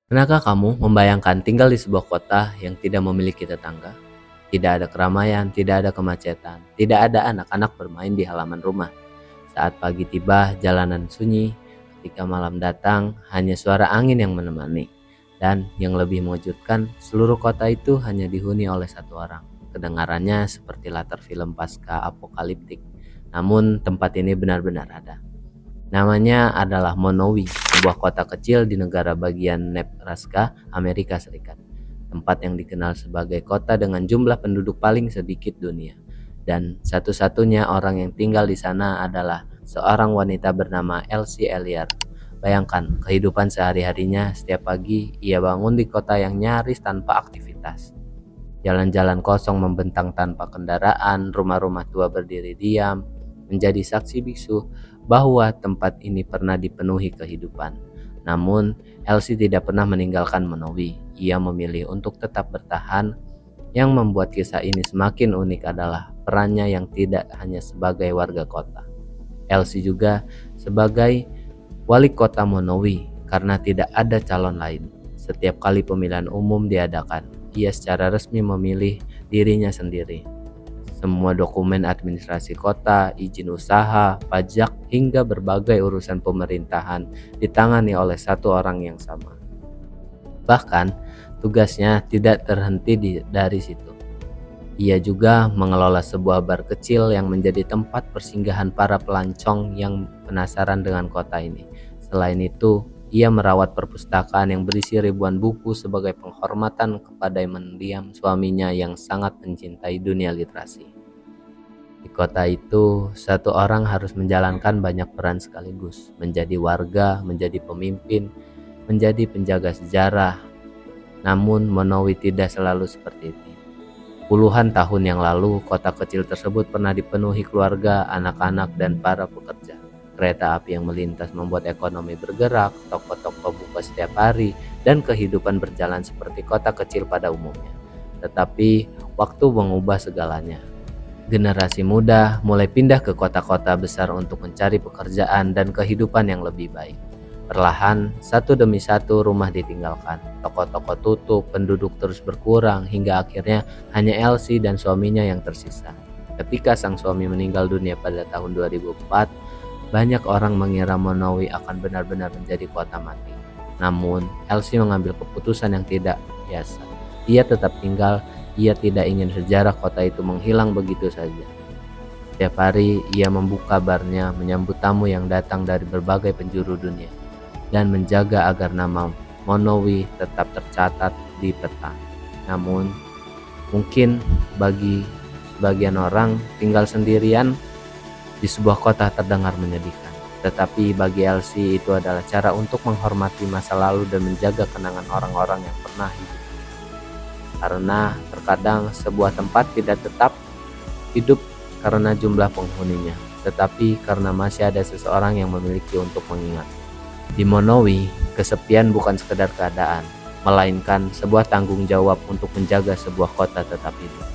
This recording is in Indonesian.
Pernahkah kamu membayangkan tinggal di sebuah kota yang tidak memiliki tetangga? Tidak ada keramaian, tidak ada kemacetan, tidak ada anak-anak bermain di halaman rumah. Saat pagi tiba, jalanan sunyi. Ketika malam datang, hanya suara angin yang menemani. Dan yang lebih mengejutkan, seluruh kota itu hanya dihuni oleh satu orang. Kedengarannya seperti latar film pasca apokaliptik. Namun tempat ini benar-benar ada. Namanya adalah Monowi, sebuah kota kecil di negara bagian Nebraska, Amerika Serikat. Tempat yang dikenal sebagai kota dengan jumlah penduduk paling sedikit dunia. Dan satu-satunya orang yang tinggal di sana adalah seorang wanita bernama Elsie Elliott. Bayangkan kehidupan sehari-harinya. Setiap pagi ia bangun di kota yang nyaris tanpa aktivitas. Jalan-jalan kosong membentang tanpa kendaraan, rumah-rumah tua berdiri diam, menjadi saksi bisu bahwa tempat ini pernah dipenuhi kehidupan. Namun, Elsie tidak pernah meninggalkan Monowi. Ia memilih untuk tetap bertahan. Yang membuat kisah ini semakin unik adalah perannya yang tidak hanya sebagai warga kota. Elsie juga sebagai wali kota Monowi karena tidak ada calon lain. Setiap kali pemilihan umum diadakan, ia secara resmi memilih dirinya sendiri. Semua dokumen administrasi kota, izin usaha, pajak, hingga berbagai urusan pemerintahan ditangani oleh satu orang yang sama. Bahkan, tugasnya tidak terhenti dari situ. Ia juga mengelola sebuah bar kecil yang menjadi tempat persinggahan para pelancong yang penasaran dengan kota ini. Selain itu, ia merawat perpustakaan yang berisi ribuan buku sebagai penghormatan kepada mendiang suaminya yang sangat mencintai dunia literasi. Di kota itu, satu orang harus menjalankan banyak peran sekaligus, menjadi warga, menjadi pemimpin, menjadi penjaga sejarah. Namun Monowi tidak selalu seperti itu. Puluhan tahun yang lalu, kota kecil tersebut pernah dipenuhi keluarga, anak-anak, dan para pekerja. Kereta api yang melintas membuat ekonomi bergerak, toko-toko buka setiap hari, dan kehidupan berjalan seperti kota kecil pada umumnya. Tetapi, waktu mengubah segalanya. Generasi muda mulai pindah ke kota-kota besar untuk mencari pekerjaan dan kehidupan yang lebih baik. Perlahan, satu demi satu rumah ditinggalkan, toko-toko tutup, penduduk terus berkurang, hingga akhirnya hanya Elsie dan suaminya yang tersisa. Ketika sang suami meninggal dunia pada tahun 2004, banyak orang mengira Monowi akan benar-benar menjadi kota mati. Namun, Elsie mengambil keputusan yang tidak biasa. Ia tetap tinggal. Ia tidak ingin sejarah kota itu menghilang begitu saja. Setiap hari ia membuka barnya, menyambut tamu yang datang dari berbagai penjuru dunia, dan menjaga agar nama Monowi tetap tercatat di peta. Namun, mungkin bagi sebagian orang, tinggal sendirian di sebuah kota terdengar menyedihkan. Tetapi bagi Elsie itu adalah cara untuk menghormati masa lalu dan menjaga kenangan orang-orang yang pernah hidup. Karena terkadang sebuah tempat tidak tetap hidup karena jumlah penghuninya, tetapi karena masih ada seseorang yang memiliki untuk mengingat. Di Monowi, kesepian bukan sekedar keadaan, melainkan sebuah tanggung jawab untuk menjaga sebuah kota tetap hidup.